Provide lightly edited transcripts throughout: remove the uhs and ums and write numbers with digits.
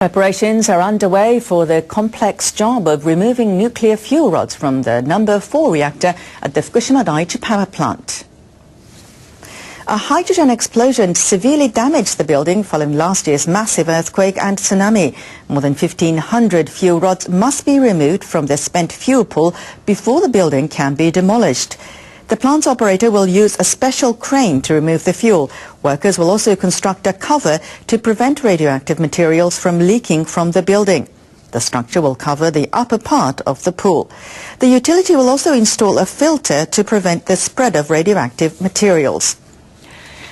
Preparations are underway for the complex job of removing nuclear fuel rods from the number 4 reactor at the Fukushima Daiichi power plant. A hydrogen explosion severely damaged the building following last year's massive earthquake and tsunami. More than 1,500 fuel rods must be removed from the spent fuel pool before the building can be demolished. The plant's operator will use a special crane to remove the fuel. Workers will also construct a cover to prevent radioactive materials from leaking from the building. The structure will cover the upper part of the pool. The utility will also install a filter to prevent the spread of radioactive materials.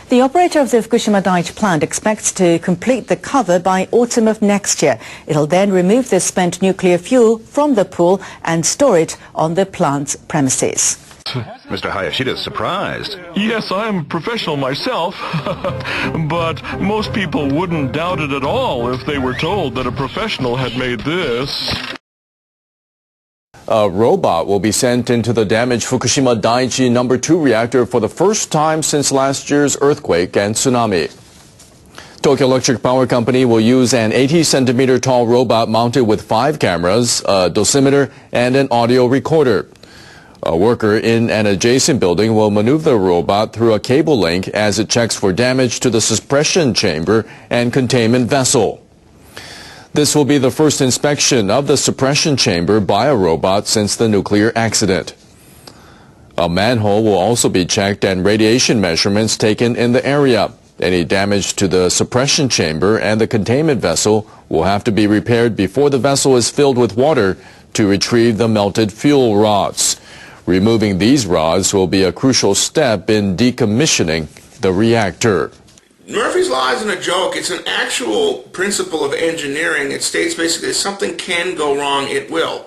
The operator of the Fukushima Daiichi plant expects to complete the cover by autumn of next year. It'll then remove the spent nuclear fuel from the pool and store it on the plant's premises. Mr. Hayashida is surprised. Yes, I'm a professional myself, but most people wouldn't doubt it at all if they were told that a professional had made this. A robot will be sent into the damaged Fukushima Daiichi No. 2 reactor for the first time since last year's earthquake and tsunami. Tokyo Electric Power Company will use an 80-centimeter tall robot mounted with 5 cameras, a dosimeter, and an audio recorder. A worker in an adjacent building will maneuver the robot through a cable link as it checks for damage to the suppression chamber and containment vessel. This will be the first inspection of the suppression chamber by a robot since the nuclear accident. A manhole will also be checked and radiation measurements taken in the area. Any damage to the suppression chamber and the containment vessel will have to be repaired before the vessel is filled with water to retrieve the melted fuel rods. Removing these rods will be a crucial step in decommissioning the reactor. Murphy's Law isn't a joke. It's an actual principle of engineering. It states basically if something can go wrong, it will.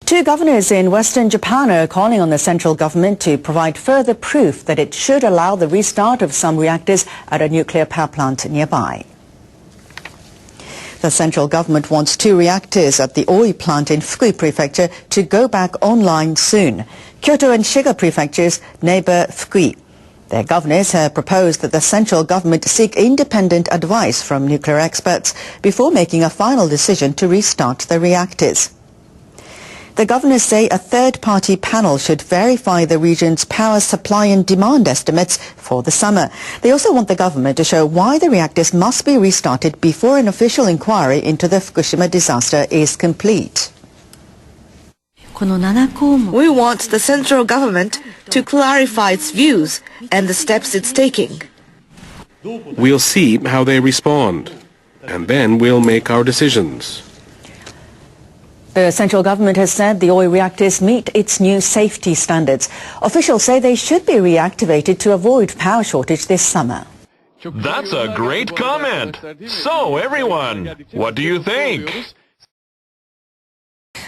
2 governors in Western Japan are calling on the central government to provide further proof that it should allow the restart of some reactors at a nuclear power plant nearby. The central government wants 2 reactors at the Oi plant in Fukui Prefecture to go back online soon. Kyoto and Shiga prefectures neighbor Fukui. Their governors have proposed that the central government seek independent advice from nuclear experts before making a final decision to restart the reactors. The governors say a third-party panel should verify the region's power supply and demand estimates for the summer. They also want the government to show why the reactors must be restarted before an official inquiry into the Fukushima disaster is complete. We want the central government to clarify its views and the steps it's taking. We'll see how they respond, and then we'll make our decisions. The central government has said the Oi reactors meet its new safety standards. Officials say they should be reactivated to avoid power shortage this summer. That's a great comment. So, everyone, what do you think?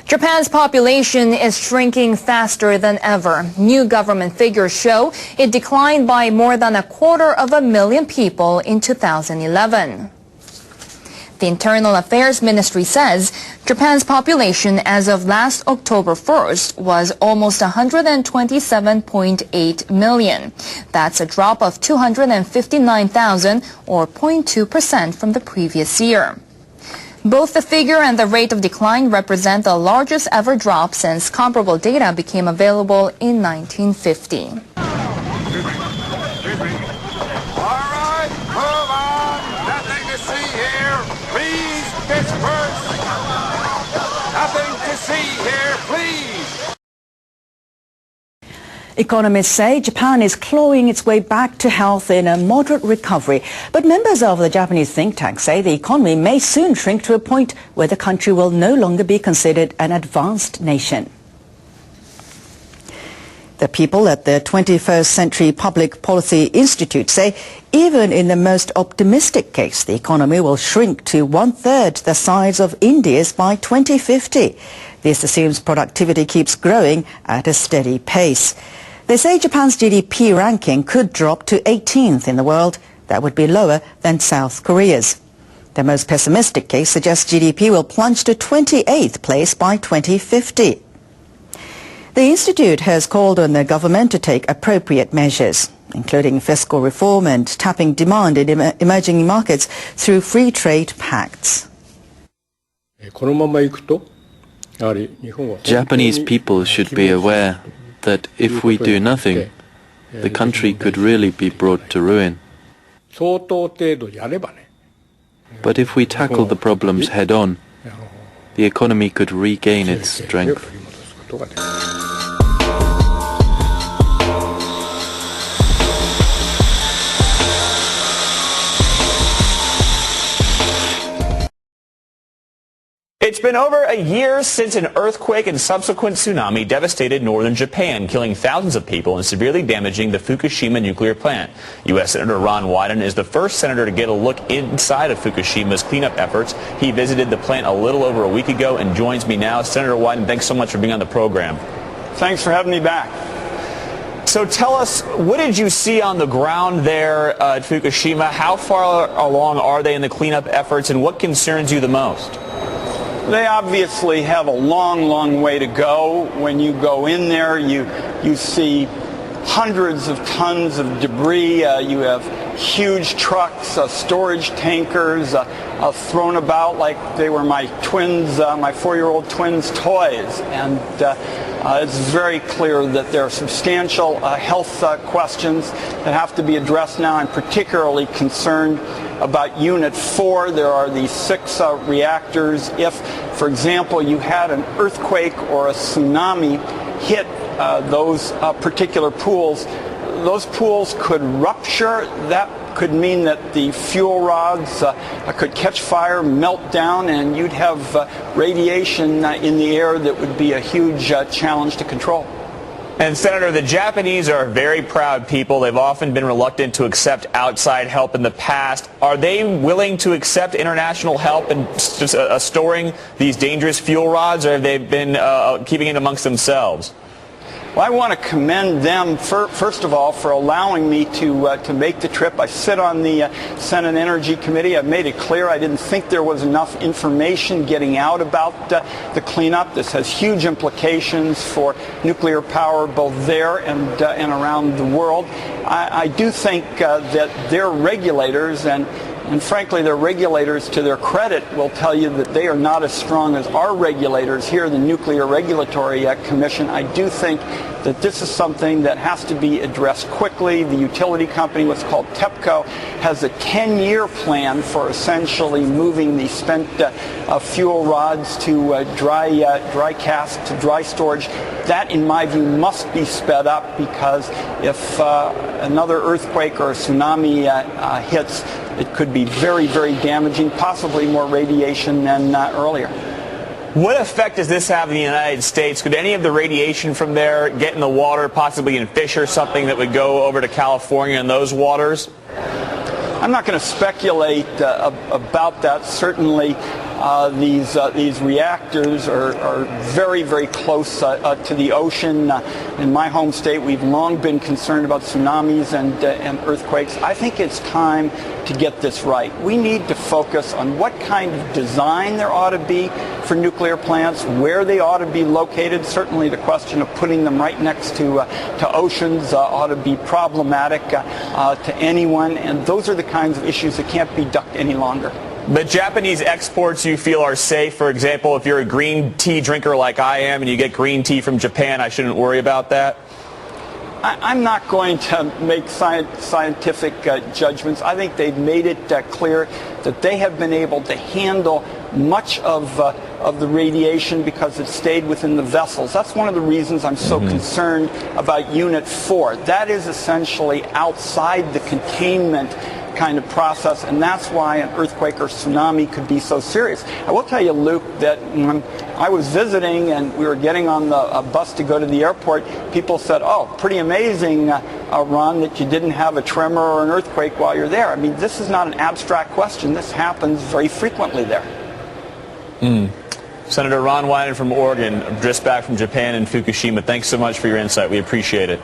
Japan's population is shrinking faster than ever. New government figures show it declined by more than 250,000 people in 2011. The Internal Affairs Ministry says Japan's population as of last October 1st was almost 127.8 million. That's a drop of 259,000 or 0.2% from the previous year. Both the figure and the rate of decline represent the largest ever drop since comparable data became available in 1950. Economists say Japan is clawing its way back to health in a moderate recovery. But members of the Japanese think tank say the economy may soon shrink to a point where the country will no longer be considered an advanced nation. The people at the 21st Century Public Policy Institute say even in the most optimistic case, the economy will shrink to 1/3 the size of India's by 2050. This assumes productivity keeps growing at a steady pace. They say Japan's GDP ranking could drop to 18th in the world. That would be lower than South Korea's. The most pessimistic case suggests GDP will plunge to 28th place by 2050. The Institute has called on the government to take appropriate measures. including fiscal reform and tapping demand in emerging markets through free trade pacts. Japanese people should be aware that if we do nothing, the country could really be brought to ruin. But if we tackle the problems head-on, the economy could regain its strength. It's been over a year since an earthquake and subsequent tsunami devastated northern Japan, killing thousands of people and severely damaging the Fukushima nuclear plant. U.S. Senator Ron Wyden is the first senator to get a look inside of Fukushima's cleanup efforts. He visited the plant a little over a week ago and joins me now. Senator Wyden, thanks so much for being on the program. Thanks for having me back. So tell us, what did you see on the ground there at Fukushima? How far along are they in the cleanup efforts, and what concerns you the most? They obviously have a long, long way to go. When you go in there, you see hundreds of tons of debris. You have huge trucks, storage tankers thrown about like they were my twins, my 4-year-old twins' toys. And it's very clear that there are substantial health questions that have to be addressed now. I'm particularly concerned about Unit 4. There are these 6 reactors. If, for example, you had an earthquake or a tsunami hit those particular pools, those pools could rupture. That could mean that the fuel rods could catch fire, melt down, and you'd have radiation in the air that would be a huge challenge to control. And Senator, the Japanese are very proud people. They've often been reluctant to accept outside help in the past. Are they willing to accept international help in storing these dangerous fuel rods, or have they been keeping it amongst themselves? Well, I want to commend them, first of all, for allowing me to make the trip. I sit on the Senate Energy Committee. I've made it clear I didn't think there was enough information getting out about the cleanup. This has huge implications for nuclear power both there and around the world. I do think that their regulators, and frankly, their regulators, to their credit, will tell you that they are not as strong as our regulators here, the Nuclear Regulatory Commission. I do think that this is something that has to be addressed quickly. The utility company, what's called TEPCO, has a 10-year plan for essentially moving the spent fuel rods to dry cast, to dry storage. That, in my view, must be sped up, because if another earthquake or a tsunami hits, it could be very, very damaging, possibly more radiation than earlier. What effect does this have in the United States? Could any of the radiation from there get in the water, possibly in fish or something, that would go over to California in those waters? I'm not going to speculate about that. Certainly, these reactors are very, very close to the ocean. In my home state, we've long been concerned about tsunamis and earthquakes. I think it's time to get this right. We need to focus on what kind of design there ought to be for nuclear plants, where they ought to be located. Certainly the question of putting them right next to oceans ought to be problematic to anyone, and those are the kinds of issues that can't be ducked any longer. But Japanese exports, you feel, are safe? For example, if you're a green tea drinker like I am and you get green tea from Japan, I shouldn't worry about that? I'm not going to make scientific judgments. I think they've made it clear that they have been able to handle much of the radiation because it stayed within the vessels. That's one of the reasons I'm so concerned about Unit 4. That is essentially outside the containment kind of process, and that's why an earthquake or tsunami could be so serious. I will tell you, Luke, that when I was visiting and we were getting on the bus to go to the airport, people said, "Oh, pretty amazing, Ron, that you didn't have a tremor or an earthquake while you're there." I mean, this is not an abstract question. This happens very frequently there. Senator Ron Wyden from Oregon, just back from Japan and Fukushima. Thanks so much for your insight. We appreciate it.